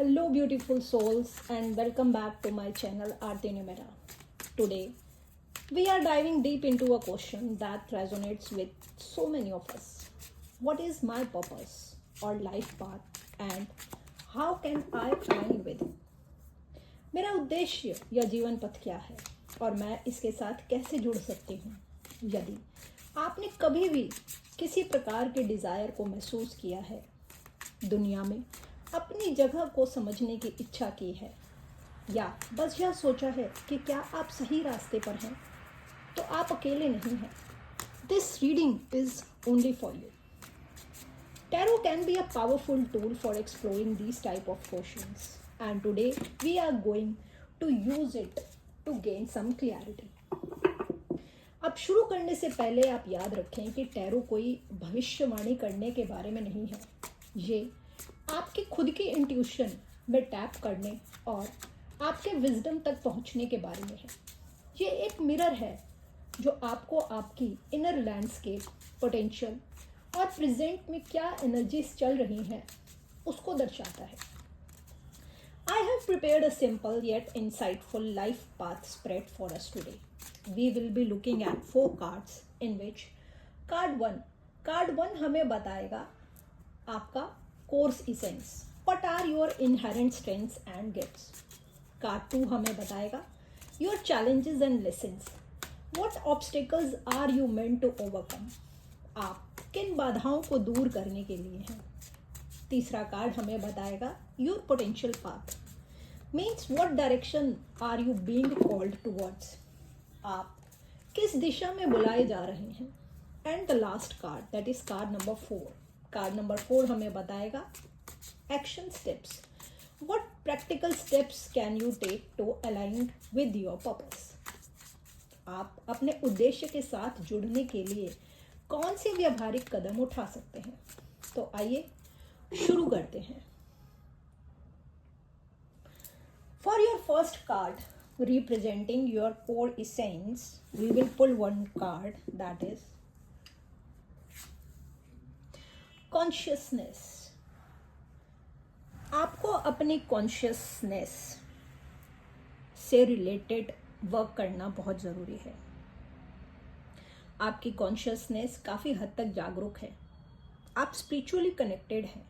Hello, beautiful souls, and welcome back to my channel Aarti Numera. Today, we are diving deep into a question that resonates with so many of us. What is my purpose or life path, and how can I align with it? मेरा उद्देश्य या जीवन पथ क्या है और मैं इसके साथ कैसे जुड़ सकती हूँ? यदि आपने कभी भी किसी प्रकार के डिज़ायर को महसूस किया है, दुनिया में अपनी जगह को समझने की इच्छा की है, या बस यह सोचा है कि क्या आप सही रास्ते पर हैं, तो आप अकेले नहीं हैं. This reading is only for you. Tarot can be a powerful tool for exploring these type of questions, and today we are going to use it to gain some clarity. अब शुरू करने से पहले आप याद रखें कि टैरो कोई भविष्यवाणी करने के बारे में नहीं है. ये आपकी खुद की इंट्यूशन में टैप करने और आपके विजडम तक पहुंचने के बारे में है. ये एक मिरर है जो आपको आपकी इनर लैंडस्केप, पोटेंशियल और प्रेजेंट में क्या एनर्जीज चल रही हैं उसको दर्शाता है. I have prepared a simple yet insightful life path spread for us today. We will be looking at 4 cards in which card 1 हमें बताएगा आपका course essence. What are your inherent strengths and gifts? Card 2 हमें बताएगा your challenges and lessons. What obstacles are you meant to overcome? आप किन बाधाओं को दूर करने के लिए हैं. तीसरा कार्ड हमें बताएगा your potential path. Means what direction are you being called towards. आप किस दिशा में बुलाए जा रहे हैं. And the last card that is card number 4. Card number 4 हमें बताएगा action steps. What practical steps can you take to align with your purpose. आप अपने उद्देश्य के साथ जुड़ने के लिए कौन से व्यावहारिक कदम उठा सकते हैं. तो आइए शुरू करते हैं. For your first card representing your core essence we will pull one card that is consciousness. आपको अपनी कॉन्शियसनेस से रिलेटेड वर्क करना बहुत ज़रूरी है. आपकी कॉन्शियसनेस काफ़ी हद तक जागरूक है. आप स्पिरिचुअली कनेक्टेड हैं,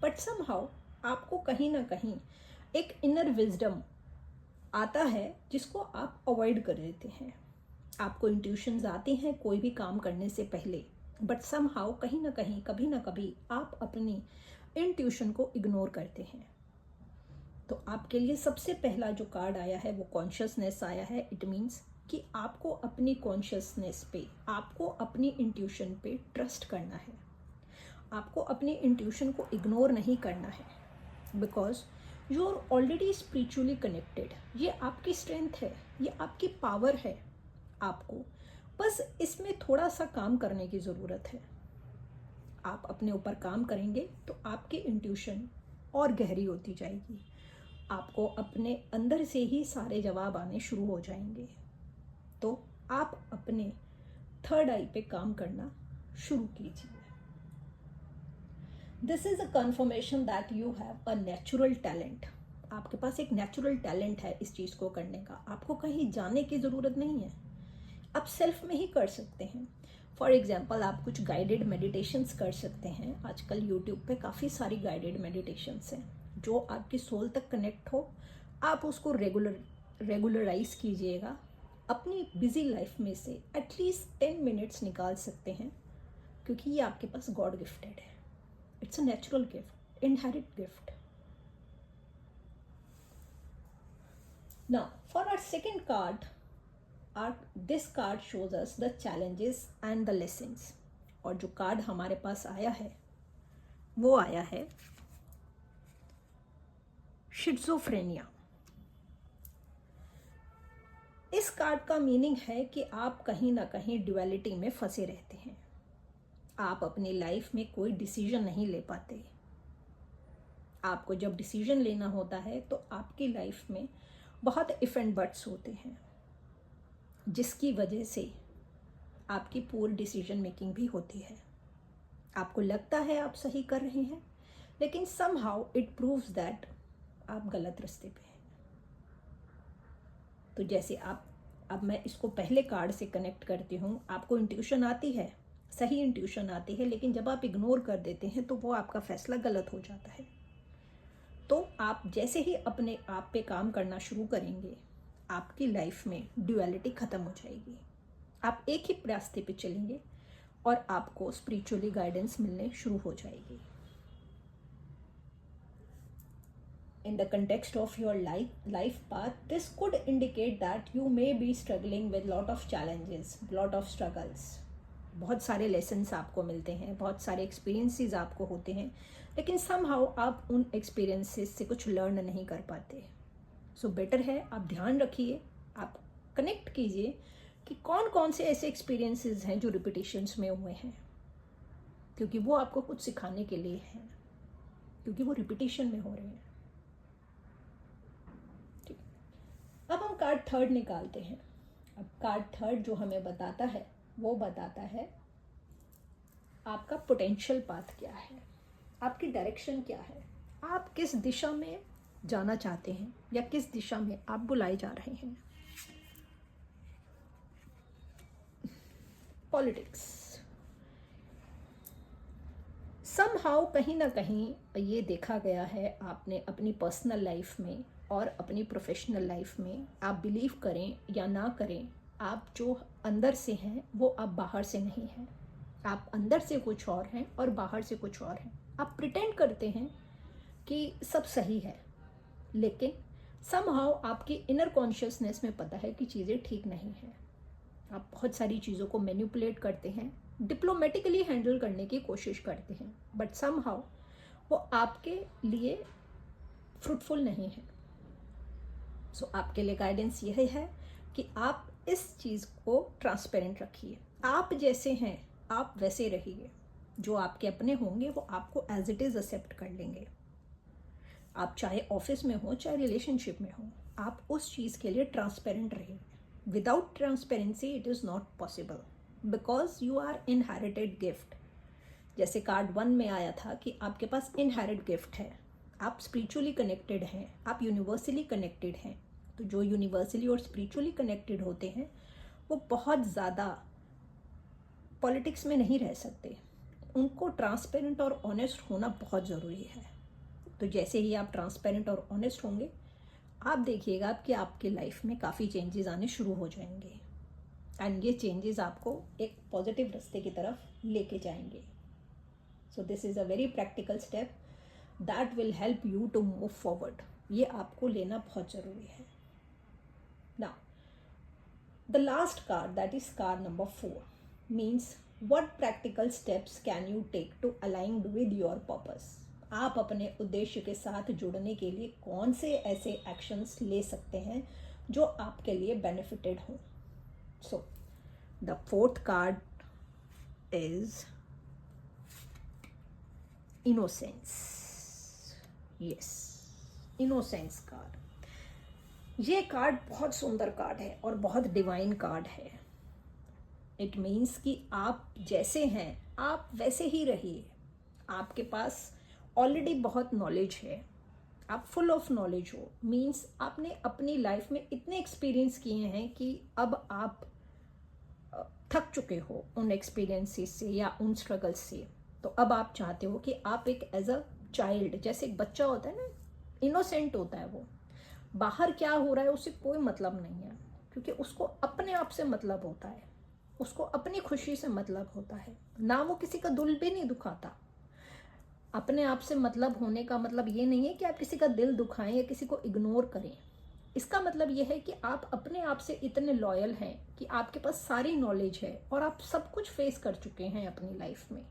बट समहाउ आपको कहीं ना कहीं एक इनर विजडम आता है जिसको आप अवॉइड कर देते हैं. आपको इंट्यूशंस आती हैं कोई भी काम करने से पहले, बट समहाउ कहीं ना कहीं कभी ना कभी आप अपनी इंट्यूशन को इग्नोर करते हैं. तो आपके लिए सबसे पहला जो कार्ड आया है वो कॉन्शियसनेस आया है. इट मीन्स कि आपको अपनी कॉन्शियसनेस पे, आपको अपनी इंट्यूशन पे ट्रस्ट करना है. आपको अपनी इंट्यूशन को इग्नोर नहीं करना है, because you are already spiritually connected. ये आपकी स्ट्रेंथ है, ये आपकी पावर है. आपको बस इसमें थोड़ा सा काम करने की ज़रूरत है. आप अपने ऊपर काम करेंगे तो आपकी इंट्यूशन और गहरी होती जाएगी. आपको अपने अंदर से ही सारे जवाब आने शुरू हो जाएंगे. तो आप अपने थर्ड आई पे काम करना शुरू कीजिए. This is a confirmation that you have a natural talent. आपके पास एक नेचुरल टैलेंट है इस चीज़ को करने का. आपको कहीं जाने की ज़रूरत नहीं है. आप सेल्फ में ही कर सकते हैं. फॉर एग्जाम्पल आप कुछ गाइडेड मेडिटेशंस कर सकते हैं. आजकल यूट्यूब पे काफ़ी सारी गाइडेड मेडिटेशंस हैं जो आपकी सोल तक कनेक्ट हो. आप उसको रेगुलराइज कीजिएगा. अपनी बिजी लाइफ में से एटलीस्ट 10 मिनट्स निकाल सकते हैं, क्योंकि ये आपके पास गॉड गिफ्टेड है. It's a natural gift, inherit gift. Now for our second card, this card shows us the challenges and the lessons. और जो कार्ड हमारे पास आया है वो आया है शिज़ोफ्रेनिया. इस कार्ड का मीनिंग है कि आप कहीं ना कहीं ड्युअलिटी में फंसे रहते हैं. आप अपनी लाइफ में कोई डिसीजन नहीं ले पाते. आपको जब डिसीजन लेना होता है तो आपकी लाइफ में बहुत इफ एंड बट्स होते हैं, जिसकी वजह से आपकी पूरी डिसीजन मेकिंग भी होती है. आपको लगता है आप सही कर रहे हैं, लेकिन समहाउ इट प्रूव्स दैट आप गलत रास्ते पे हैं। तो जैसे अब मैं इसको पहले कार्ड से कनेक्ट करती हूँ, आपको इंट्यूशन आती है, सही इंट्यूशन आती है, लेकिन जब आप इग्नोर कर देते हैं तो वो आपका फैसला गलत हो जाता है। तो आप जैसे ही अपने आप पे काम करना शुरू करेंगे, आपकी लाइफ में ड्युअलिटी ख़त्म हो जाएगी। आप एक ही रास्ते पे चलेंगे और आपको स्पिरिचुअली गाइडेंस मिलने शुरू हो जाएगी। In the context of your life path, this could indicate that you may be struggling with lot of challenges, lot of struggles. बहुत सारे lessons आपको मिलते हैं, बहुत सारे experiences आपको होते हैं, लेकिन somehow आप उन experiences से कुछ learn नहीं कर पाते। So better है आप ध्यान रखिए, आप connect कीजिए कि कौन कौन से ऐसे experiences हैं जो repetitions में हुए हैं, क्योंकि वो आपको कुछ सिखाने के लिए हैं, क्योंकि वो repetition में हो रहे हैं। अब हम कार्ड थर्ड निकालते हैं। अब कार्ड थर्ड जो हमें बताता है वो बताता है आपका पोटेंशियल पाथ क्या है, आपकी डायरेक्शन क्या है, आप किस दिशा में जाना चाहते हैं या किस दिशा में आप बुलाए जा रहे हैं। पॉलिटिक्स समहाउ कहीं ना कहीं ये देखा गया है, आपने अपनी पर्सनल लाइफ में और अपनी प्रोफेशनल लाइफ में, आप बिलीव करें या ना करें, आप जो अंदर से हैं वो आप बाहर से नहीं हैं। आप अंदर से कुछ और हैं और बाहर से कुछ और हैं। आप प्रिटेंड करते हैं कि सब सही है, लेकिन समहाउ आपकी इनर कॉन्शियसनेस में पता है कि चीज़ें ठीक नहीं हैं। आप बहुत सारी चीज़ों को मैनिपुलेट करते हैं, डिप्लोमेटिकली हैंडल करने की कोशिश करते हैं, बट समहाउ वो आपके लिए फ्रूटफुल नहीं है। सो आपके लिए गाइडेंस यह है कि आप इस चीज़ को ट्रांसपेरेंट रखिए। आप जैसे हैं आप वैसे रहिए। जो आपके अपने होंगे वो आपको एज इट इज़ एक्सेप्ट कर लेंगे। आप चाहे ऑफिस में हो चाहे रिलेशनशिप में हो, आप उस चीज़ के लिए ट्रांसपेरेंट रहिए। Without transparency it is not possible, because you are inherited gift. जैसे कार्ड 1 में आया था कि आपके पास इनहेरिट गिफ्ट है, आप स्पिरिचुअली कनेक्टेड हैं, आप यूनिवर्सली कनेक्टेड हैं। तो जो यूनिवर्सली और स्पिरिचुअली कनेक्टेड होते हैं वो बहुत ज़्यादा पॉलिटिक्स में नहीं रह सकते। उनको ट्रांसपेरेंट और ऑनेस्ट होना बहुत ज़रूरी है। तो जैसे ही आप ट्रांसपेरेंट और ऑनेस्ट होंगे, आप देखिएगा कि आपकी लाइफ में काफ़ी चेंजेस आने शुरू हो जाएंगे, एंड ये चेंजेस आपको एक पॉजिटिव रास्ते की तरफ लेके जाएंगे। So this is a very practical step that will help you to move forward. ये आपको लेना बहुत ज़रूरी है। Now, the last card, that is card number 4, means what practical steps can you take to align with your purpose? आप अपने उद्देश्य के साथ जुड़ने के लिए कौन से ऐसे एक्शंस ले सकते हैं जो आपके लिए बेनिफिटेड हों। So the fourth card is innocence. Yes, innocence card. ये कार्ड बहुत सुंदर कार्ड है और बहुत डिवाइन कार्ड है। इट मीन्स कि आप जैसे हैं आप वैसे ही रहिए। आपके पास ऑलरेडी बहुत नॉलेज है, आप फुल ऑफ नॉलेज हो। मीन्स आपने अपनी लाइफ में इतने एक्सपीरियंस किए हैं कि अब आप थक चुके हो उन एक्सपीरियंसेस से या उन स्ट्रगल्स से। तो अब आप चाहते हो कि आप एक एज अ चाइल्ड, जैसे एक बच्चा होता है ना, इनोसेंट होता है, वो बाहर क्या हो रहा है उससे कोई मतलब नहीं है, क्योंकि उसको अपने आप से मतलब होता है, उसको अपनी खुशी से मतलब होता है ना, वो किसी का दिल भी नहीं दुखाता। अपने आप से मतलब होने का मतलब ये नहीं है कि आप किसी का दिल दुखाएं या किसी को इग्नोर करें। इसका मतलब ये है कि आप अपने आप से इतने लॉयल हैं कि आपके पास सारी नॉलेज है और आप सब कुछ फेस कर चुके हैं अपनी लाइफ में,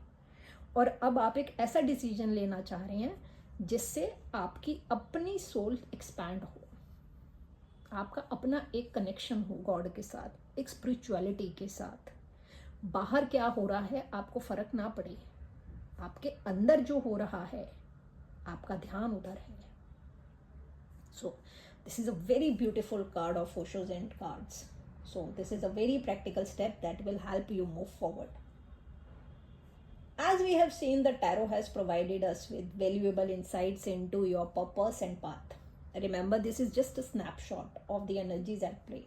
और अब आप एक ऐसा डिसीजन लेना चाह रहे हैं जिससे आपकी अपनी सोल एक्सपैंड हो, आपका अपना एक कनेक्शन हो गॉड के साथ, एक स्पिरिचुअलिटी के साथ। बाहर क्या हो रहा है आपको फर्क ना पड़े, आपके अंदर जो हो रहा है आपका ध्यान उधर है। So this is a very beautiful card of Osho's and cards. So this is a very practical step that will help you move forward. As we have seen, the tarot has provided us with valuable insights into your purpose and path. Remember, this is just a snapshot of the energies at play.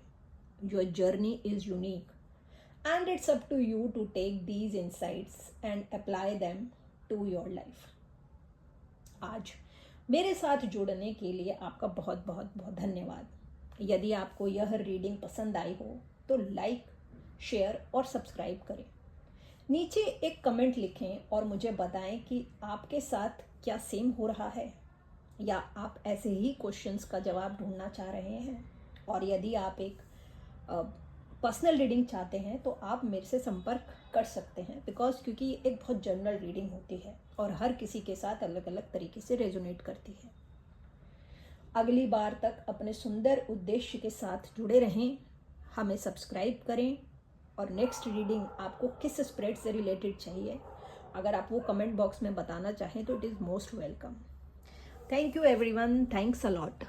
Your journey is unique, and it's up to you to take these insights and apply them to your life. आज मेरे साथ जुड़ने के लिए आपका बहुत बहुत बहुत धन्यवाद. यदि आपको यह रीडिंग पसंद आई हो तो लाइक, शेयर और सब्सक्राइब करें. नीचे एक कमेंट लिखें और मुझे बताएं कि आपके साथ क्या सेम हो रहा है, या आप ऐसे ही क्वेश्चंस का जवाब ढूंढना चाह रहे हैं. और यदि आप एक पर्सनल रीडिंग चाहते हैं तो आप मेरे से संपर्क कर सकते हैं, क्योंकि ये एक बहुत जनरल रीडिंग होती है और हर किसी के साथ अलग अलग तरीके से रेजोनेट करती है. अगली बार तक अपने सुंदर उद्देश्य के साथ जुड़े रहें, हमें सब्सक्राइब करें, और नेक्स्ट रीडिंग आपको किस स्प्रेड से रिलेटेड चाहिए, अगर आप वो कमेंट बॉक्स में बताना चाहें तो it is most welcome. Thank you everyone. Thanks a lot.